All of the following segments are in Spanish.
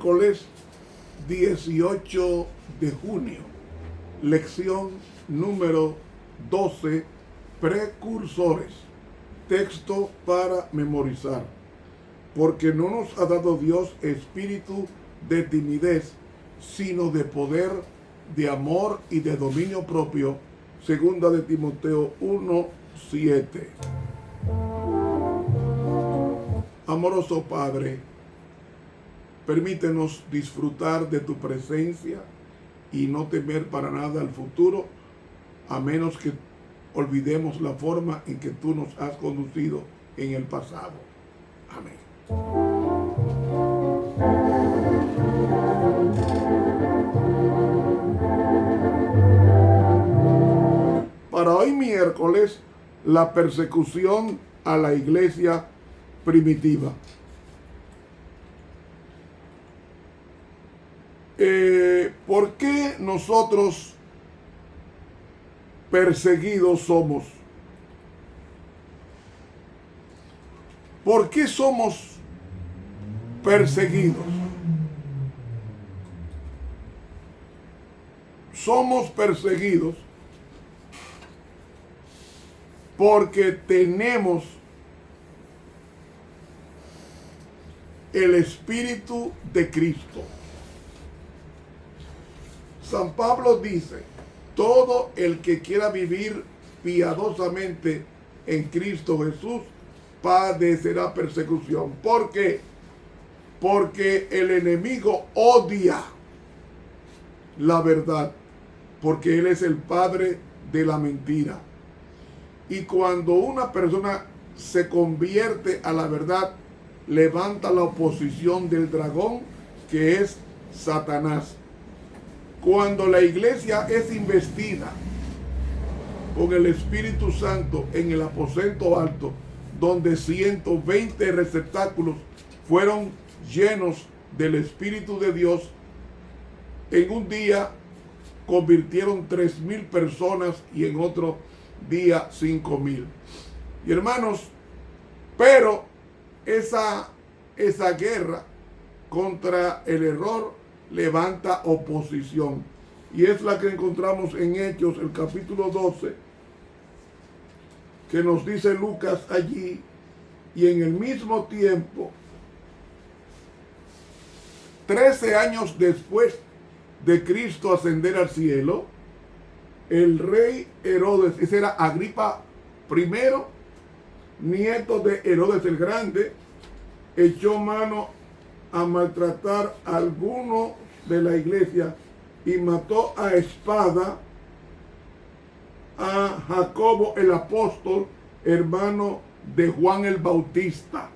miércoles 18 de junio, lección número 12, precursores, texto para memorizar. Porque no nos ha dado Dios espíritu de timidez, sino de poder, de amor y de dominio propio. Segunda de Timoteo 1:7. Amoroso Padre, permítenos disfrutar de tu presencia y no temer para nada al futuro, a menos que olvidemos la forma en que tú nos has conducido en el pasado. Amén. Para hoy miércoles, la persecución a la iglesia primitiva. ¿Por qué nosotros perseguidos somos? ¿Por qué somos perseguidos? Somos perseguidos porque tenemos el Espíritu de Cristo. San Pablo dice: todo el que quiera vivir piadosamente en Cristo Jesús padecerá persecución. ¿Por qué? Porque el enemigo odia la verdad, porque él es el padre de la mentira. Y cuando una persona se convierte a la verdad, levanta la oposición del dragón, que es Satanás. Cuando la iglesia es investida con el Espíritu Santo en el aposento alto, donde 120 receptáculos fueron llenos del Espíritu de Dios, en un día convirtieron 3,000 personas y en otro día 5,000. Y hermanos, pero esa guerra contra el error levanta oposición, y es la que encontramos en Hechos, el capítulo 12, que nos dice Lucas allí: y en el mismo tiempo, 13 años después de Cristo ascender al cielo, el rey Herodes, ese era Agripa I, nieto de Herodes el Grande, echó mano a maltratar a alguno de la iglesia y mató a espada a Jacobo el apóstol, hermano de Juan el Bautista.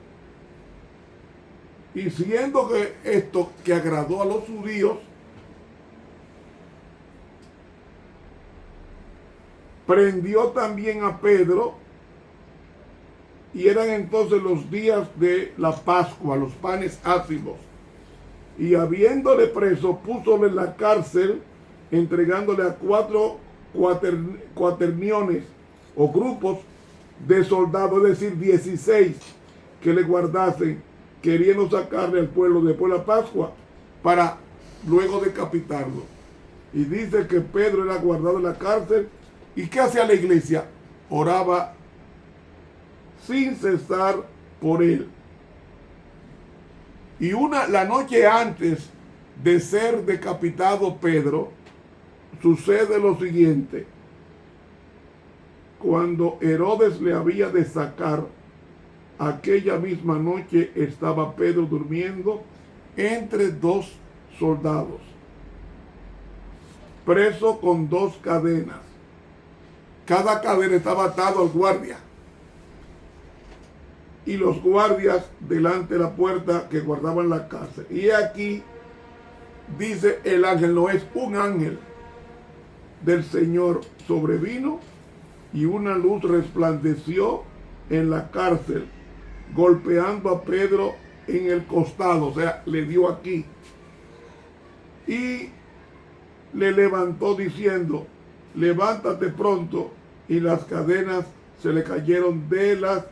Y siendo que esto que agradó a los judíos, prendió también a Pedro, y eran entonces los días de la Pascua, los panes ácimos. Y habiéndole preso, púsole en la cárcel, entregándole a 4 cuaterniones o grupos de soldados, es decir, 16, que le guardasen, queriendo sacarle al pueblo después de la Pascua, para luego decapitarlo. Y dice que Pedro era guardado en la cárcel. ¿Y qué hacía la iglesia? Oraba sin cesar por él. Y la noche antes de ser decapitado Pedro, sucede lo siguiente. Cuando Herodes le había de sacar, aquella misma noche estaba Pedro durmiendo entre 2 soldados, preso con 2 cadenas. Cada cadena estaba atado al guardia, y los guardias delante de la puerta que guardaban la cárcel. Y aquí dice el ángel, no es un ángel del Señor, sobrevino, y una luz resplandeció en la cárcel, golpeando a Pedro en el costado, o sea, le dio aquí, y le levantó diciendo: levántate pronto. Y las cadenas se le cayeron de las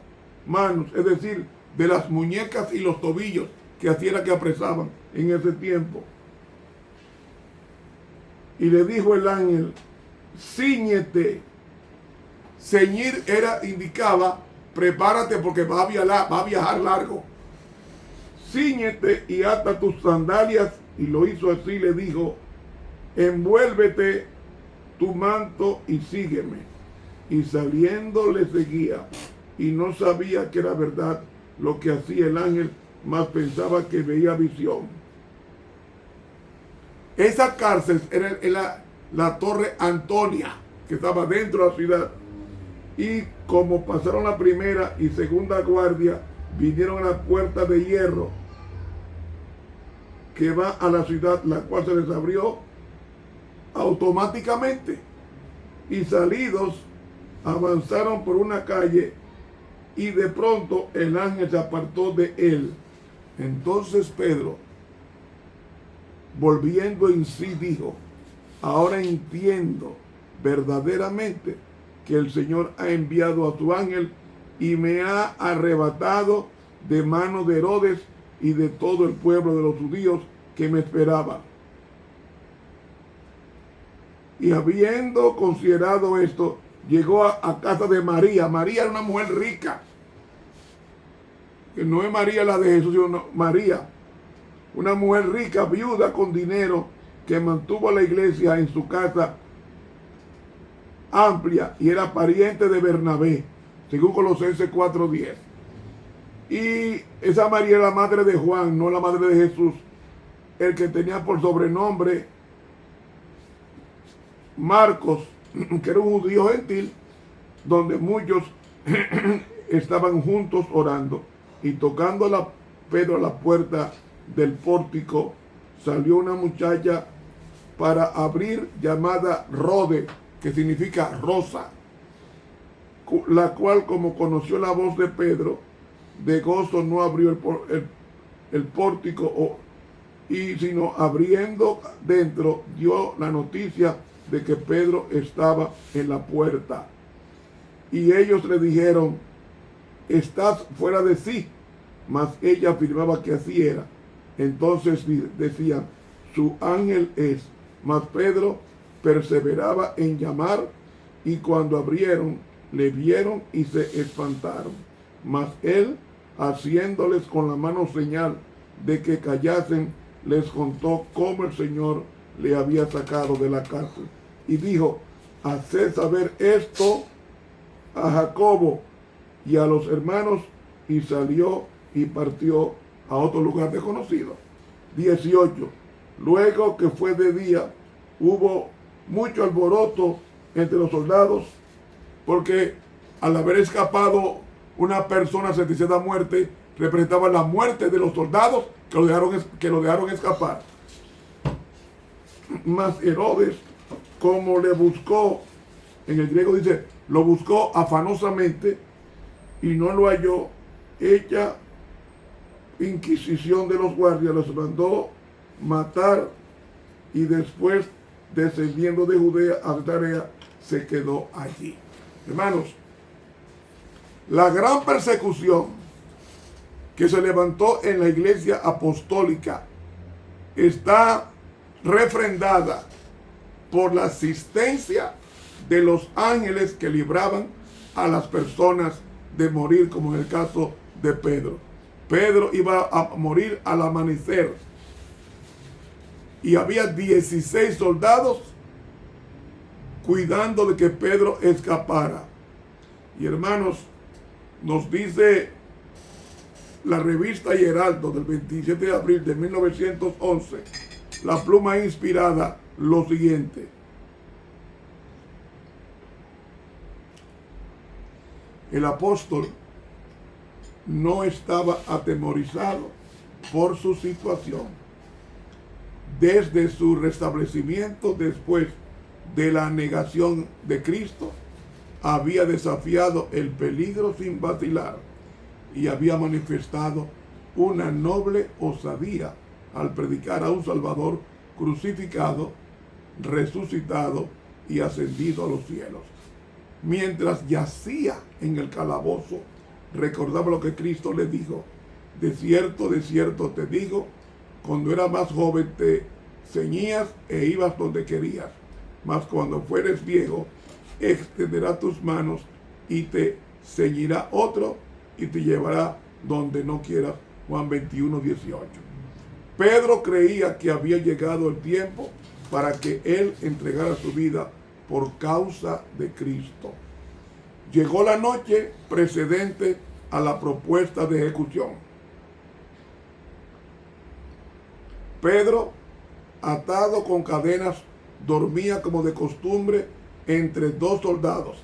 manos, es decir, de las muñecas y los tobillos, que así era que apresaban en ese tiempo. Y le dijo el ángel, cíñete. Ceñir indicaba, prepárate porque va a viajar largo. Cíñete y ata tus sandalias. Y lo hizo así, le dijo, envuélvete tu manto y sígueme. Y saliendo le seguía, y no sabía que era verdad lo que hacía el ángel, mas pensaba que veía visión. Esa cárcel era la Torre Antonia, que estaba dentro de la ciudad. Y como pasaron la primera y segunda guardia, vinieron a la puerta de hierro que va a la ciudad, la cual se les abrió automáticamente. Y salidos, avanzaron por una calle, y de pronto el ángel se apartó de él. Entonces Pedro, volviendo en sí, dijo, ahora entiendo verdaderamente que el Señor ha enviado a su ángel y me ha arrebatado de mano de Herodes y de todo el pueblo de los judíos que me esperaba. Y habiendo considerado esto, llegó a casa de María. María era una mujer rica, que no es María la de Jesús, sino María, una mujer rica, viuda con dinero, que mantuvo a la iglesia en su casa amplia y era pariente de Bernabé, según Colosenses 4:10. Y esa María era la madre de Juan, no la madre de Jesús, el que tenía por sobrenombre Marcos, que era un judío gentil, donde muchos estaban juntos orando. Y tocando a Pedro a la puerta del pórtico, salió una muchacha para abrir, llamada Rode, que significa rosa, la cual, como conoció la voz de Pedro, de gozo no abrió el pórtico, sino abriendo dentro, dio la noticia de que Pedro estaba en la puerta. Y ellos le dijeron, estás fuera de sí. Mas ella afirmaba que así era. Entonces decían, su ángel es. Mas Pedro perseveraba en llamar, y cuando abrieron, le vieron y se espantaron. Mas él, haciéndoles con la mano señal de que callasen, les contó cómo el Señor le había sacado de la cárcel. Y dijo, haced saber esto a Jacobo y a los hermanos, y salió y partió a otro lugar desconocido. 18. Luego que fue de día, hubo mucho alboroto entre los soldados, porque al haber escapado una persona sentenciada a muerte, representaba la muerte de los soldados que lo dejaron escapar. Mas Herodes, como le buscó, en el griego dice, lo buscó afanosamente y no lo halló, hecha inquisición de los guardias, los mandó matar, y después, descendiendo de Judea a Cesarea, se quedó allí. Hermanos, la gran persecución que se levantó en la iglesia apostólica está refrendada por la asistencia de los ángeles que libraban a las personas de morir, como en el caso de Pedro. Pedro iba a morir al amanecer y había 16 soldados cuidando de que Pedro escapara. Y hermanos, nos dice la revista Heraldo del 27 de abril de 1911, la pluma inspirada, lo siguiente: el apóstol no estaba atemorizado por su situación. Desde su restablecimiento después de la negación de Cristo, había desafiado el peligro sin vacilar y había manifestado una noble osadía al predicar a un Salvador crucificado, resucitado y ascendido a los cielos. Mientras yacía en el calabozo, recordaba lo que Cristo le dijo: de cierto te digo, cuando eras más joven te ceñías e ibas donde querías, mas cuando fueres viejo, extenderá tus manos y te ceñirá otro y te llevará donde no quieras. Juan 21:18. Pedro creía que había llegado el tiempo para que él entregara su vida por causa de Cristo. Llegó la noche precedente a la propuesta de ejecución. Pedro, atado con cadenas, dormía como de costumbre entre dos soldados.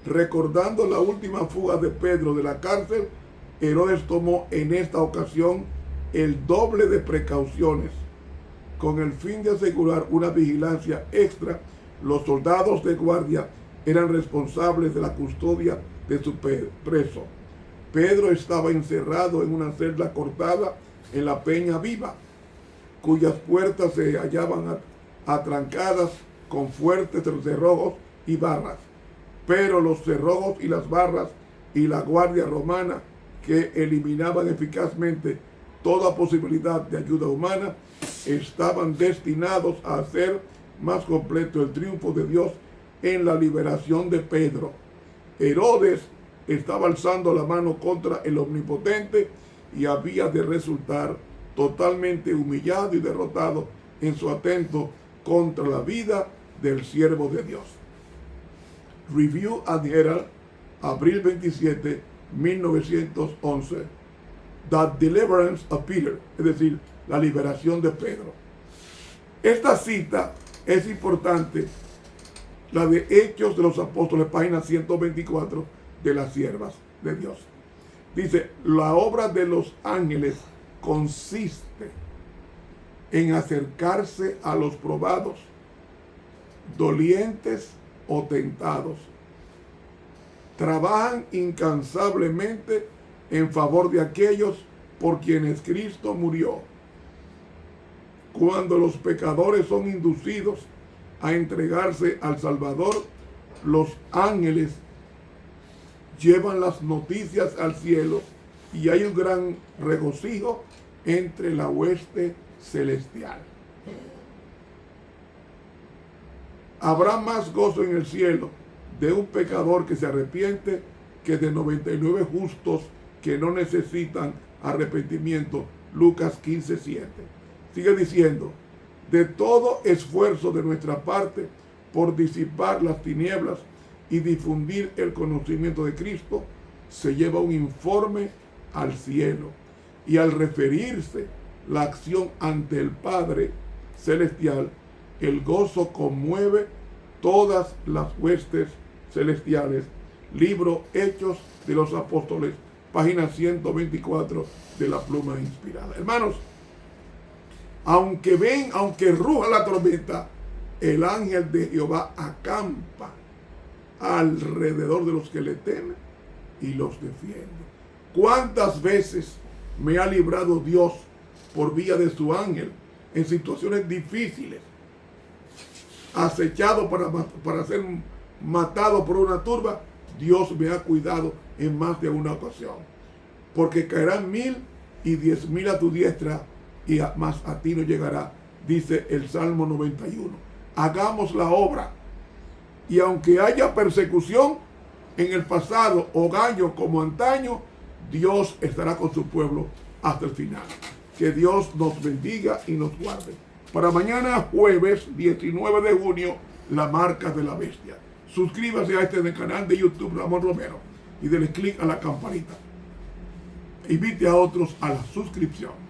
Recordando la última fuga de Pedro de la cárcel, Herodes tomó en esta ocasión el doble de precauciones. Con el fin de asegurar una vigilancia extra, los soldados de guardia eran responsables de la custodia de su preso. Pedro estaba encerrado en una celda cortada en la Peña Viva, cuyas puertas se hallaban atrancadas con fuertes cerrojos y barras. Pero los cerrojos y las barras y la guardia romana, que eliminaban eficazmente toda posibilidad de ayuda humana, estaban destinados a hacer más completo el triunfo de Dios en la liberación de Pedro. Herodes estaba alzando la mano contra el Omnipotente y había de resultar totalmente humillado y derrotado en su atento contra la vida del siervo de Dios. Review and Herald, abril 27, 1911. The Deliverance of Peter, es decir, la liberación de Pedro. Esta cita es importante, la de Hechos de los Apóstoles, página 124 de las siervas de Dios. Dice, la obra de los ángeles consiste en acercarse a los probados, dolientes o tentados. Trabajan incansablemente en favor de aquellos por quienes Cristo murió. Cuando los pecadores son inducidos a entregarse al Salvador, los ángeles llevan las noticias al cielo y hay un gran regocijo entre la hueste celestial. Habrá más gozo en el cielo de un pecador que se arrepiente que de 99 justos que no necesitan arrepentimiento. Lucas 15:7. Sigue diciendo, de todo esfuerzo de nuestra parte por disipar las tinieblas y difundir el conocimiento de Cristo, se lleva un informe al cielo. Y al referirse la acción ante el Padre Celestial, el gozo conmueve todas las huestes celestiales. Libro Hechos de los Apóstoles, página 124 de la pluma inspirada. Hermanos, aunque ruja la tormenta, el ángel de Jehová acampa alrededor de los que le temen y los defiende. ¿Cuántas veces me ha librado Dios por vía de su ángel en situaciones difíciles, acechado para ser matado por una turba? Dios me ha cuidado en más de una ocasión, porque caerán 1000 y 10.000 a tu diestra y más a ti no llegará, dice el Salmo 91. Hagamos la obra, y aunque haya persecución en el pasado o año como antaño, Dios estará con su pueblo hasta el final. Que Dios nos bendiga y nos guarde. Para mañana jueves 19 de junio, la marca de la bestia. Suscríbase a este canal de YouTube Ramón Romero y denle clic a la campanita. Invite a otros a la suscripción.